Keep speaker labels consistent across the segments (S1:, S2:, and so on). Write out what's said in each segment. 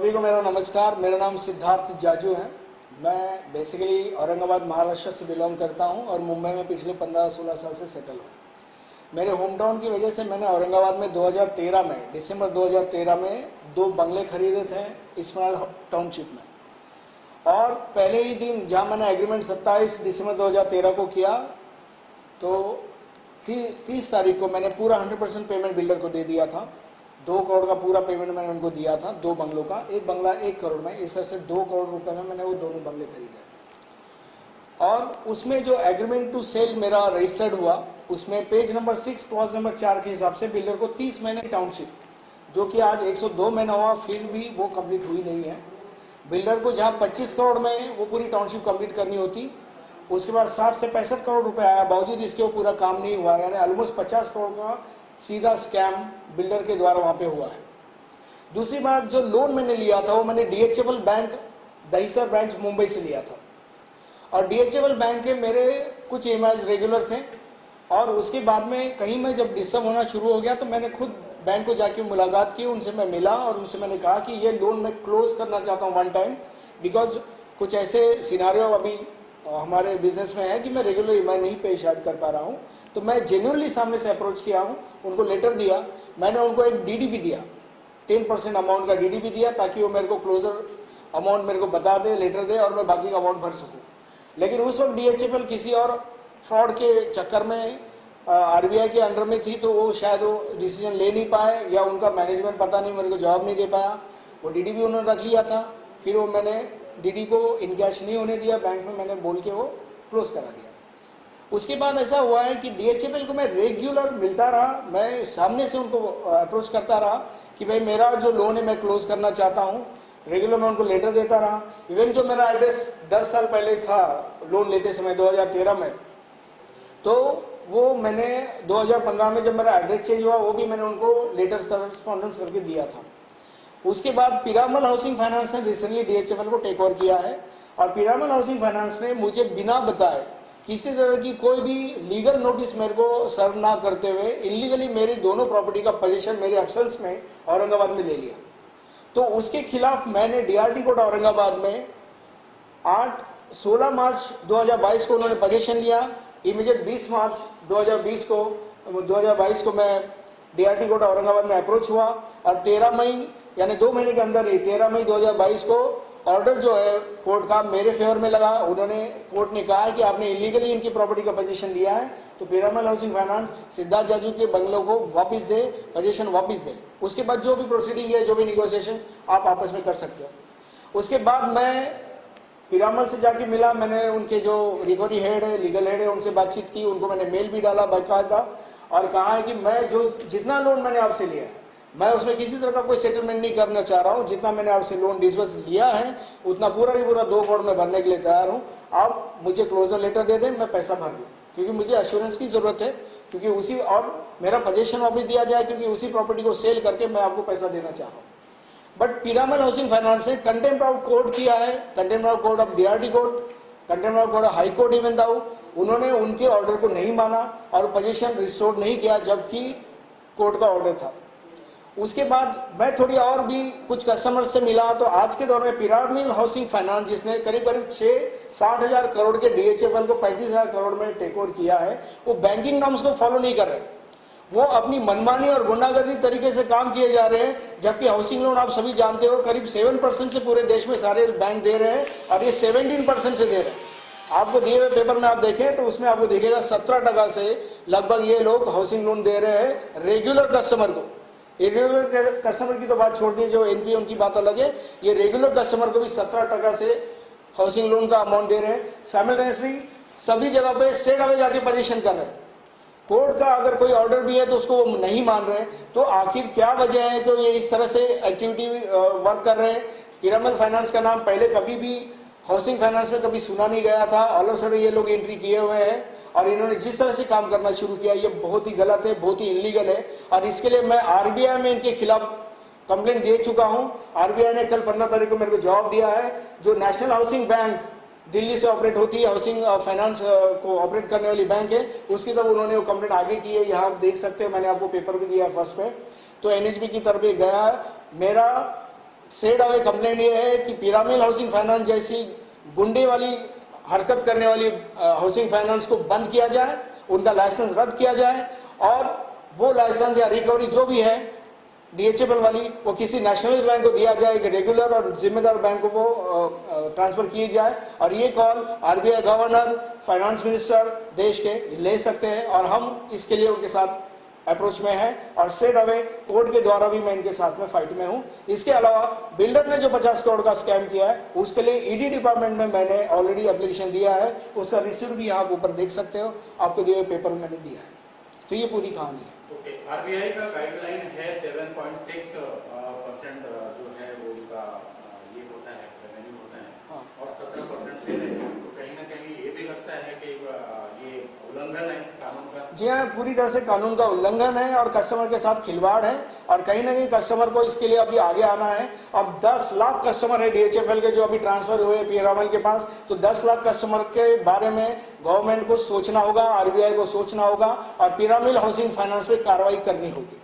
S1: सभी को मेरा नमस्कार। मेरा नाम सिद्धार्थ जाजू है। मैं बेसिकली औरंगाबाद महाराष्ट्र से बिलोंग करता हूं और मुंबई में पिछले 15-16 साल से सेटल हूं। मेरे होम टाउन की वजह से मैंने औरंगाबाद में 2013 में दिसंबर 2013 में 2 बंगले खरीदे थे इस्माइल टाउनशिप में। और पहले ही दिन जहां मैंने एग्रीमेंट 27 दिसंबर 2013 को किया तो 30 तारीख को मैंने पूरा 100% पेमेंट बिल्डर को दे दिया था। 2 करोड़ का पूरा पेमेंट मैंने उनको दिया था। 2 बंगलों का, एक बंगला 1 करोड़ में, इस तरह से 2 करोड़ रुपए में मैंने वो दोनों बंगले खरीदे। और उसमें जो एग्रीमेंट टू सेल मेरा रजिस्टर्ड हुआ उसमें पेज नंबर 6 क्लॉज नंबर 4 के हिसाब से बिल्डर को 30 महीने टाउनशिप, जो कि आज 102 महीना हुआ, फिर भी वो कंप्लीट हुई नहीं है। बिल्डर को जहाँ 25 करोड़ में वो पूरी टाउनशिप कंप्लीट करनी होती, उसके बाद 60 से 65 करोड़ रुपए आया, बावजूद इसके वो पूरा काम नहीं हुआ। यानी ऑलमोस्ट 50 करोड़ का सीधा स्कैम बिल्डर के द्वारा वहाँ पे हुआ है। दूसरी बात, जो लोन मैंने लिया था वो मैंने DHFL bank Dahisar branch Mumbai से लिया था। और डीएचएफएल बैंक के मेरे कुछ ईएमआईज रेगुलर थे। और उसके बाद में कहीं मैं जब डिस्टर्ब होना शुरू हो गया तो मैंने खुद बैंक को जाके मुलाकात की, उनसे मैं मिला और उनसे मैंने कहा कि ये लोन मैं क्लोज करना चाहता हूँ वन टाइम, बिकॉज कुछ ऐसे सिनारियो अभी हमारे बिजनेस में है कि मैं रेगुलर ईएमआई नहीं पे शायद कर पा रहा हूँ। तो मैं जेन्युइनली सामने से अप्रोच किया हूँ, उनको लेटर दिया, मैंने उनको एक डीडी भी दिया, 10% अमाउंट का डीडी भी दिया, ताकि वो मेरे को क्लोजर अमाउंट मेरे को बता दे, लेटर दे और मैं बाकी का अमाउंट भर सकूँ। लेकिन उस वक्त डीएचएफएल किसी और फ्रॉड के चक्कर में आरबीआई के अंडर में थी, तो वो शायद वो डिसीजन ले नहीं पाए या उनका मैनेजमेंट पता नहीं मेरे को जवाब नहीं दे पाया। वो डीडी भी उन्होंने रख लिया था। फिर वो मैंने डीडी को इनकैश नहीं होने दिया, बैंक में मैंने बोल के वो क्लोज करा दिया। उसके बाद ऐसा हुआ है कि डीएचएफएल को मैं रेगुलर मिलता रहा, मैं सामने से उनको अप्रोच करता रहा कि भाई मेरा जो लोन है मैं क्लोज करना चाहता हूँ। रेगुलर मैं उनको लेटर देता रहा। इवन जो मेरा एड्रेस 10 साल पहले था लोन लेते समय 2013 में, तो वो मैंने 2015 में जब मेरा एड्रेस चेंज हुआ वो भी मैंने उनको लेटर करस्पॉन्डेंस करके दिया था। उसके बाद पिरामल हाउसिंग फाइनेंस ने रिसेंटली डीएचएफएल को टेक ओवर किया है। और पिरामल हाउसिंग फाइनेंस ने मुझे बिना बताए किसी तरह की कोई भी लीगल नोटिस मेरे को सर्व ना करते हुए इलीगली मेरी दोनों प्रॉपर्टी का पोजीशन मेरे एब्सेंस में औरंगाबाद में ले लिया। तो उसके खिलाफ मैंने डीआरटी कोर्ट औरंगाबाद में 16 मार्च 2022 को उन्होंने पोजीशन लिया। इमीडिएट 20 मार्च 2022 को मैं डीआरटी कोर्ट औरंगाबाद में अप्रोच हुआ और 13 मई यानी 2 महीने के अंदर ही 13 मई 2022 को ऑर्डर जो है कोर्ट का मेरे फेवर में लगा। कोर्ट ने कहा है कि आपने इलीगली इनकी प्रॉपर्टी का पोजीशन लिया है, तो पिरामल हाउसिंग फाइनेंस सिद्धार्थ जाजू के बंगलों को वापस दे, पोजीशन वापस दे। उसके बाद जो भी प्रोसीडिंग है, जो भी निगोशिएशन आप आपस में कर सकते हो। उसके बाद मैं पिरामल से जाके मिला, मैंने उनके जो रिकवरी हेड है, लीगल हेड है, उनसे बातचीत की, उनको मैंने मेल भी डाला बाकायदा और कहा है कि मैं जो जितना लोन मैंने आपसे लिया है मैं उसमें किसी तरह का कोई सेटलमेंट नहीं करना चाह रहा हूं। जितना मैंने आपसे लोन डिसबर्स लिया है उतना पूरा ही पूरा 2 करोड़ में भरने के लिए तैयार हूं। आप मुझे क्लोजर लेटर दे दें, मैं पैसा भर दूं, क्योंकि मुझे एश्योरेंस की जरूरत है, क्योंकि उसी और मेरा पोजीशन वापस दिया जाए, क्योंकि उसी प्रॉपर्टी को सेल करके मैं आपको पैसा देना चाह रहा हूँ। बट पिरामल हाउसिंग फाइनेंस ने कंटेम्प्ट ऑफ कोर्ट किया है, contempt of court of DRT court, contempt of court high court even though, उन्होंने उनके ऑर्डर को नहीं माना और पोजीशन रिस्टोर नहीं किया, जबकि कोर्ट का ऑर्डर था। उसके बाद मैं थोड़ी और भी कुछ कस्टमर से मिला, तो आज के दौर में पिरामल हाउसिंग फाइनेंस जिसने करीब करीब 60,000 करोड़ के डीएचएफएल को 35,000 करोड़ में टेक ओवर किया है, वो बैंकिंग नॉर्म्स को फॉलो नहीं कर रहे। वो अपनी मनमानी और गुंडागर्दी तरीके से काम किए जा रहे हैं। जबकि हाउसिंग लोन आप सभी जानते हो करीब 7% से पूरे देश में सारे बैंक दे रहे हैं और ये 17% से दे रहे हैं। आपको दिए हुए पेपर में आप देखें तो उसमें आपको दिखेगा 17% से लगभग ये लोग हाउसिंग लोन दे रहे हैं रेगुलर कस्टमर को। इरेगुलर कस्टमर की तो बात छोड़ दी, जो एनपीए उनकी बात अलग है। ये रेगुलर कस्टमर को भी 17% से हाउसिंग लोन का अमाउंट दे रहे हैं। साइमल्टेनियसली सभी जगह पे स्ट्रेट अवे जाके पोजीशन कर रहे हैं। कोर्ट का अगर कोई ऑर्डर भी है तो उसको वो नहीं मान रहे, तो आखिर क्या वजह है कि ये इस तरह से एक्टिविटी वर्क कर रहे हैं। पिरामल फाइनेंस का नाम पहले कभी भी हाउसिंग फाइनेंस में कभी सुना नहीं गया था। ऑल ऑफ सडन ये लोग एंट्री किए हुए हैं और इन्होंने जिस तरह से काम करना शुरू किया ये बहुत ही गलत है, बहुत ही इलीगल है। और इसके लिए मैं आरबीआई में इनके खिलाफ कंप्लेंट दे चुका हूं। आरबीआई ने कल 15 तारीख को मेरे को जवाब दिया है। जो नेशनल हाउसिंग बैंक दिल्ली से ऑपरेट होती है, हाउसिंग फाइनेंस को ऑपरेट करने वाली बैंक है, उसकी तरफ उन्होंने वो कंप्लेंट आगे की है। यहाँ आप देख सकते हैं, मैंने आपको पेपर भी दिया फर्स्ट पे। तो एनएचबी की तरफ गया। मेरा सेड अवे कंप्लेंट ये है कि पिरामिड हाउसिंग फाइनेंस जैसी गुंडे वाली हरकत करने वाली हाउसिंग फाइनेंस को बंद किया जाए, उनका लाइसेंस रद्द किया जाए और वो लाइसेंस या रिकवरी जो भी है DHFL वाली वो किसी नेशनलाइज्ड बैंक को दिया जाए, एक रेगुलर और जिम्मेदार बैंक को वो ट्रांसफर की जाए। और ये call RBI governor, finance minister देश के ले सकते हैं और हम इसके लिए उनके साथ अप्रोच में है और सेड अवे कोर्ट के द्वारा भी मैं इनके साथ में फाइट में हूं। इसके अलावा बिल्डर ने जो 50 करोड़ का स्कैम किया है उसके लिए ED डिपार्टमेंट में मैंने ऑलरेडी एप्लीकेशन दिया है, उसका रिसीप्ट भी आप ऊपर देख सकते हो, आपको दिए हुए पेपर में मैंने दिया है। तो ये पूरी कहानी है।
S2: RBI का गाइडलाइन है 7.6% जो है वो उनका ये होता है, रेवेन्यू होता है। हाँ। और 17% ले रहे हैं, तो कहीं ना कहीं ये भी लगता है कि ये उल्लंघन है कानून का।
S1: जी हाँ, पूरी तरह से कानून का उल्लंघन है और कस्टमर के साथ खिलवाड़ है और कहीं ना कहीं कस्टमर को इसके लिए अभी आगे आना है। अब 10 लाख कस्टमर है DHFL के जो अभी ट्रांसफर हुए पीरामल के पास, तो 10 लाख कस्टमर के बारे में गवर्नमेंट को सोचना होगा, RBI को सोचना होगा और पिरामिड हाउसिंग फाइनेंस पे कार्रवाई करनी होगी।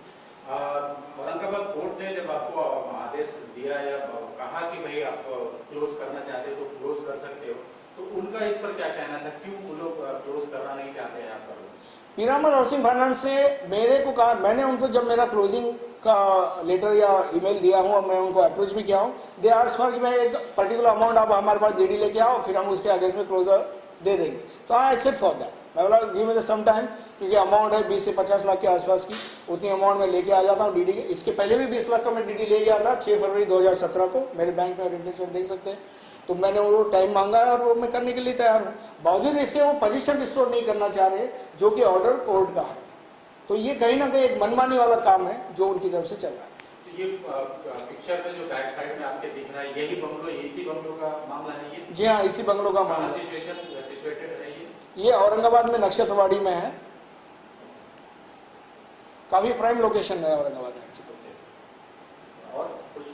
S2: औरंगाबाद कोर्ट ने जब आपको आदेश दिया या कहा कि भाई आप क्लोज करना चाहते हो तो क्लोज कर सकते हो, तो उनका इस पर क्या कहना था, क्यों वो लोग क्लोज करना नहीं चाहते हैं यहाँ पर?
S1: पिरामिड हाउसिंग फाइनेंस ने मेरे को कहा, मैंने उनको जब मेरा क्लोजिंग का लेटर या ईमेल दिया हूँ और मैं उनको अप्रोच भी किया हूँ, दे आस्क फॉर कि भाई एक पर्टिकुलर अमाउंट आप हमारे पास DD लेके आओ, फिर हम उसके अगेंस्ट में क्लोजर दे देंगे। तो आई एक्सेप्ट फॉर दैट। मैं बोला गिव मी सम टाइम, क्योंकि अमाउंट है 20 से 50 लाख के आसपास की, उतनी अमाउंट में लेके आ जाता हूँ DD के। इसके पहले भी 20 लाख का मैं DD ले गया था 6 फरवरी 2017 को, मेरे बैंक में रजिस्ट्रेशन देख सकते हैं। तो मैंने वो टाइम मांगा है और वो मैं करने के लिए तैयार हूँ। बावजूद इसके वो पोजीशन रिस्टोर नहीं करना चाह रहे, जो कि ऑर्डर कोर्ट का है। तो ये कहीं ना कहीं एक मनमानी वाला काम है जो उनकी तरफ से चल रहा है।
S2: तो ये पिक्चर में जो बैक साइड में आपके दिख रहा है, यही बंगलो, इसी बंगलो का मामला है ये?
S1: जी हाँ, इसी बंगलो का मामला।
S2: सिचुएटेड है
S1: ये औरंगाबाद में नक्षत्रवाड़ी में है, काफी प्राइम लोकेशन है औरंगाबाद में।
S2: और कुछ